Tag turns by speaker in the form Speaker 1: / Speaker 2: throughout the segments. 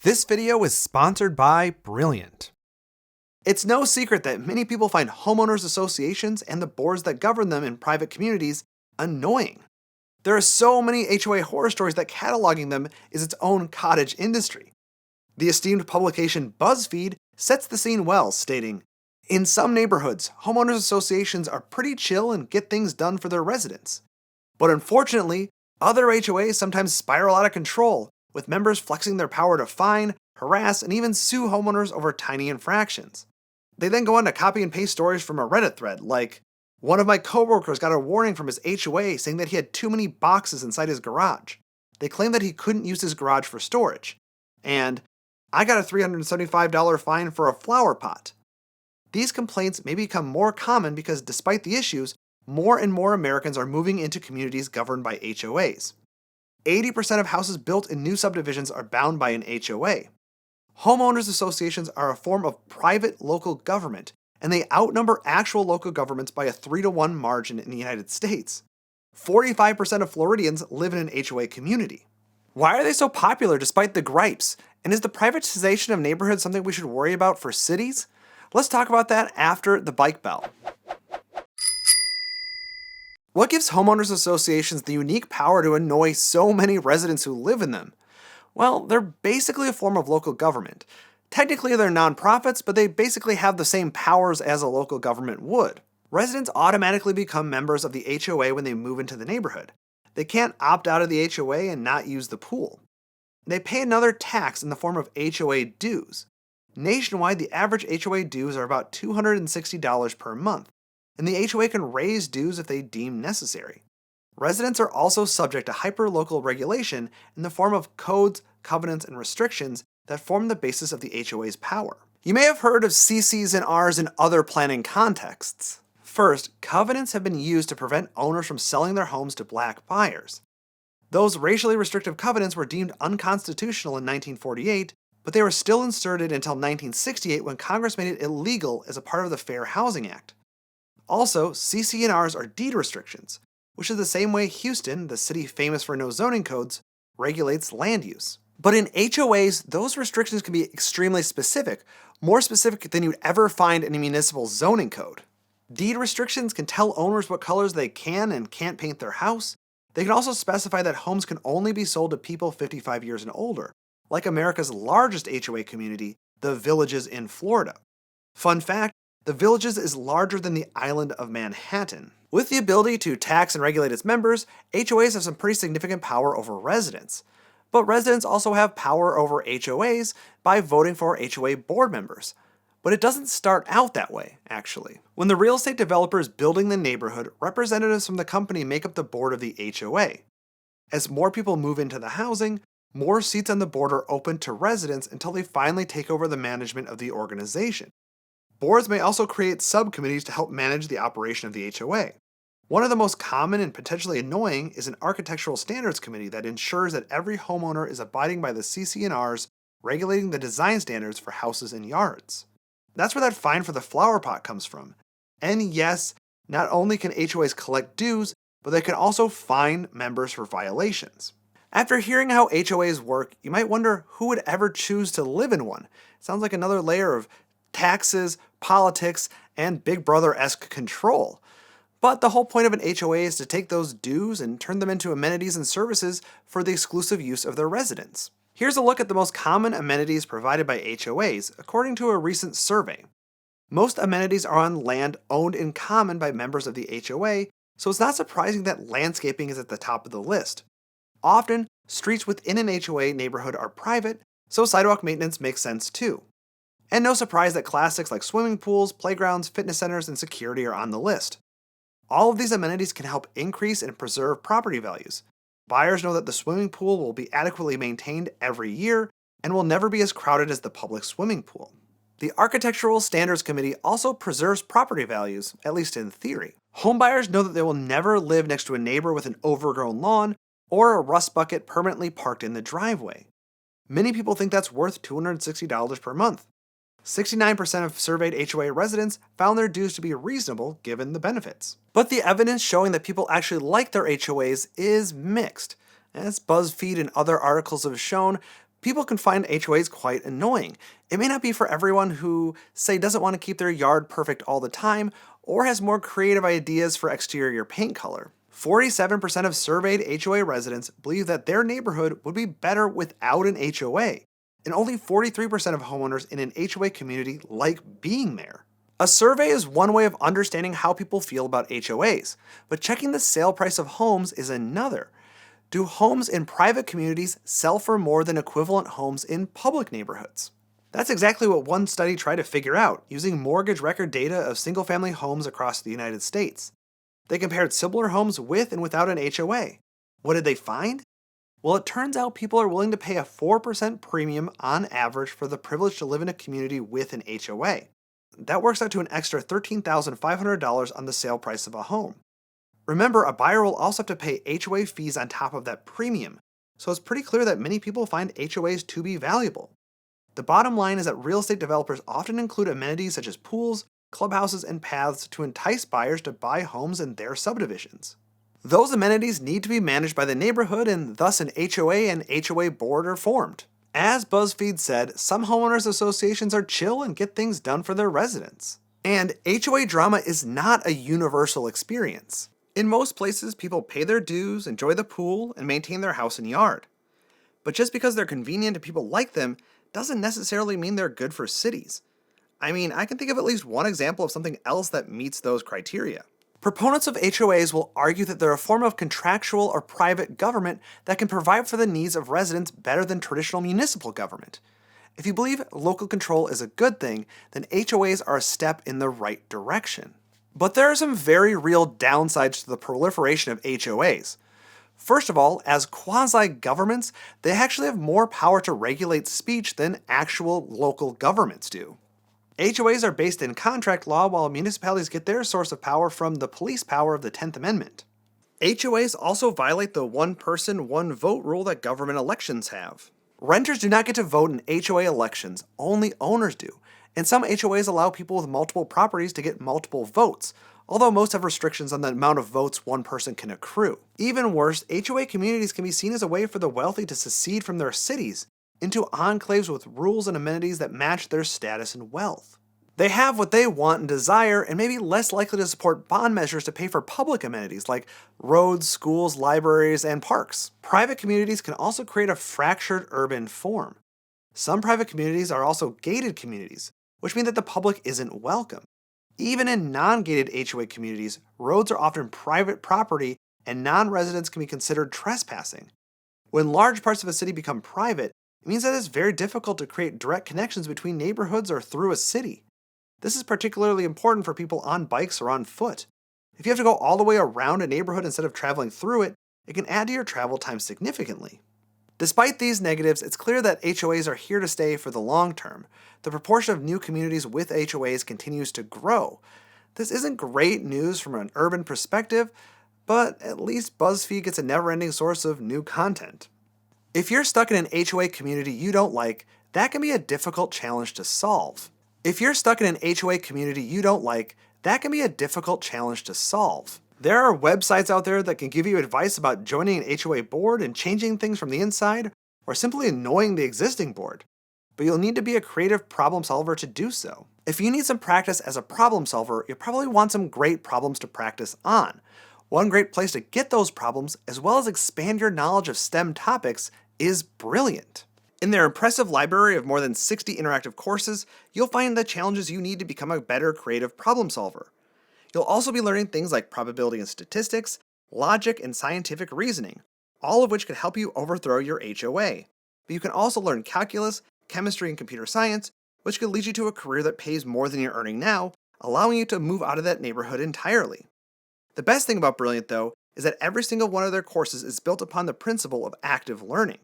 Speaker 1: This video is sponsored by Brilliant. It's no secret that many people find homeowners associations and the boards that govern them in private communities annoying. There are so many HOA horror stories that cataloging them is its own cottage industry. The esteemed publication BuzzFeed sets the scene well, stating, "In some neighborhoods, homeowners associations are pretty chill and get things done for their residents. But unfortunately, other HOAs sometimes spiral out of control, with members flexing their power to fine, harass, and even sue homeowners over tiny infractions." They then go on to copy and paste stories from a Reddit thread, like, "One of my coworkers got a warning from his HOA saying that he had too many boxes inside his garage. They claimed that he couldn't use his garage for storage." And, "I got a $375 fine for a flower pot." These complaints may become more common because despite the issues, more and more Americans are moving into communities governed by HOAs. 80% of houses built in new subdivisions are bound by an HOA. Homeowners associations are a form of private local government, and they outnumber actual local governments by a 3-to-1 margin in the United States. 45% of Floridians live in an HOA community. Why are they so popular despite the gripes? And is the privatization of neighborhoods something we should worry about for cities? Let's talk about that after the bike bell. What gives homeowners associations the unique power to annoy so many residents who live in them? Well, they're basically a form of local government. Technically, they're nonprofits, but they basically have the same powers as a local government would. Residents automatically become members of the HOA when they move into the neighborhood. They can't opt out of the HOA and not use the pool. They pay another tax in the form of HOA dues. Nationwide, the average HOA dues are about $260 per month, and the HOA can raise dues if they deem necessary. Residents are also subject to hyperlocal regulation in the form of codes, covenants, and restrictions that form the basis of the HOA's power. You may have heard of CCs and Rs in other planning contexts. First, covenants have been used to prevent owners from selling their homes to black buyers. Those racially restrictive covenants were deemed unconstitutional in 1948, but they were still inserted until 1968 when Congress made it illegal as a part of the Fair Housing Act. Also, CC&Rs are deed restrictions, which is the same way Houston, the city famous for no zoning codes, regulates land use. But in HOAs, those restrictions can be extremely specific, more specific than you'd ever find in a municipal zoning code. Deed restrictions can tell owners what colors they can and can't paint their house. They can also specify that homes can only be sold to people 55 years and older, like America's largest HOA community, the Villages in Florida. Fun fact, the Villages is larger than the island of Manhattan. With the ability to tax and regulate its members, HOAs have some pretty significant power over residents. But residents also have power over HOAs by voting for HOA board members. But it doesn't start out that way, actually. When the real estate developer is building the neighborhood, representatives from the company make up the board of the HOA. As more people move into the housing, more seats on the board are open to residents until they finally take over the management of the organization. Boards may also create subcommittees to help manage the operation of the HOA. One of the most common and potentially annoying is an architectural standards committee that ensures that every homeowner is abiding by the CC&Rs regulating the design standards for houses and yards. That's where that fine for the flower pot comes from. And yes, not only can HOAs collect dues, but they can also fine members for violations. After hearing how HOAs work, you might wonder who would ever choose to live in one. It sounds like another layer of taxes, politics, and Big Brother-esque control. But the whole point of an HOA is to take those dues and turn them into amenities and services for the exclusive use of their residents. Here's a look at the most common amenities provided by HOAs, according to a recent survey. Most amenities are on land owned in common by members of the HOA, so it's not surprising that landscaping is at the top of the list. Often, streets within an HOA neighborhood are private, so sidewalk maintenance makes sense too. And no surprise that classics like swimming pools, playgrounds, fitness centers, and security are on the list. All of these amenities can help increase and preserve property values. Buyers know that the swimming pool will be adequately maintained every year and will never be as crowded as the public swimming pool. The Architectural Standards Committee also preserves property values, at least in theory. Homebuyers know that they will never live next to a neighbor with an overgrown lawn or a rust bucket permanently parked in the driveway. Many people think that's worth $260 per month. 69% of surveyed HOA residents found their dues to be reasonable given the benefits. But the evidence showing that people actually like their HOAs is mixed. As BuzzFeed and other articles have shown, People can find HOAs quite annoying. It may not be for everyone who, say, doesn't want to keep their yard perfect all the time or has more creative ideas for exterior paint color. 47% of surveyed HOA residents believe that their neighborhood would be better without an HOA, and only 43% of homeowners in an HOA community like being there. A survey is one way of understanding how people feel about HOAs, but checking the sale price of homes is another. Do homes in private communities sell for more than equivalent homes in public neighborhoods? That's exactly what one study tried to figure out using mortgage record data of single-family homes across the United States. They compared similar homes with and without an HOA. What did they find? Well, it turns out people are willing to pay a 4% premium on average for the privilege to live in a community with an HOA. That works out to an extra $13,500 on the sale price of a home. Remember, a buyer will also have to pay HOA fees on top of that premium, so it's pretty clear that many people find HOAs to be valuable. The bottom line is that real estate developers often include amenities such as pools, clubhouses, and paths to entice buyers to buy homes in their subdivisions. Those amenities need to be managed by the neighborhood, and thus an HOA and HOA board are formed. As BuzzFeed said, some homeowners associations are chill and get things done for their residents. And HOA drama is not a universal experience. In most places, people pay their dues, enjoy the pool, and maintain their house and yard. But just because they're convenient and people like them doesn't necessarily mean they're good for cities. I mean, I can think of at least one example of something else that meets those criteria. Proponents of HOAs will argue that they're a form of contractual or private government that can provide for the needs of residents better than traditional municipal government. If you believe local control is a good thing, then HOAs are a step in the right direction. But there are some very real downsides to the proliferation of HOAs. First of all, as quasi-governments, they actually have more power to regulate speech than actual local governments do. HOAs are based in contract law, while municipalities get their source of power from the police power of the 10th Amendment. HOAs also violate the one-person, one-vote rule that government elections have. Renters do not get to vote in HOA elections, only owners do. And some HOAs allow people with multiple properties to get multiple votes, although most have restrictions on the amount of votes one person can accrue. Even worse, HOA communities can be seen as a way for the wealthy to secede from their cities into enclaves with rules and amenities that match their status and wealth. They have what they want and desire and may be less likely to support bond measures to pay for public amenities like roads, schools, libraries, and parks. Private communities can also create a fractured urban form. Some private communities are also gated communities, which mean that the public isn't welcome. Even in non-gated HOA communities, roads are often private property and non-residents can be considered trespassing. When large parts of a city become private, it means that it's very difficult to create direct connections between neighborhoods or through a city. This is particularly important for people on bikes or on foot. If you have to go all the way around a neighborhood instead of traveling through it, it can add to your travel time significantly. Despite these negatives, it's clear that HOAs are here to stay for the long term. The proportion of new communities with HOAs continues to grow. This isn't great news from an urban perspective, but at least BuzzFeed gets a never-ending source of new content. If you're stuck in an HOA community you don't like, that can be a difficult challenge to solve. There are websites out there that can give you advice about joining an HOA board and changing things from the inside, or simply annoying the existing board. But you'll need to be a creative problem solver to do so. If you need some practice as a problem solver, you'll probably want some great problems to practice on. One great place to get those problems, as well as expand your knowledge of STEM topics, is Brilliant. In their impressive library of more than 60 interactive courses, you'll find the challenges you need to become a better creative problem solver. You'll also be learning things like probability and statistics, logic, and scientific reasoning, all of which can help you overthrow your HOA. But you can also learn calculus, chemistry, and computer science, which could lead you to a career that pays more than you're earning now, allowing you to move out of that neighborhood entirely. The best thing about Brilliant, though, is that every single one of their courses is built upon the principle of active learning.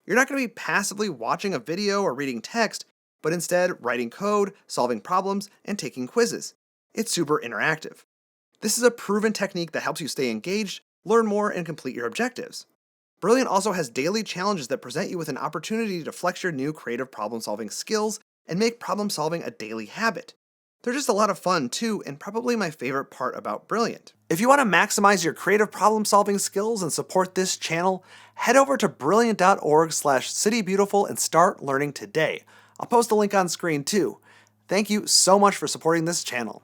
Speaker 1: You're not going to be passively watching a video or reading text, but instead writing code, solving problems, and taking quizzes. It's super interactive. This is a proven technique that helps you stay engaged, learn more, and complete your objectives. Brilliant also has daily challenges that present you with an opportunity to flex your new creative problem-solving skills and make problem-solving a daily habit. They're just a lot of fun too, and probably my favorite part about Brilliant. If you want to maximize your creative problem-solving skills and support this channel, head over to brilliant.org/citybeautiful and start learning today. I'll post a link on screen too. Thank you so much for supporting this channel.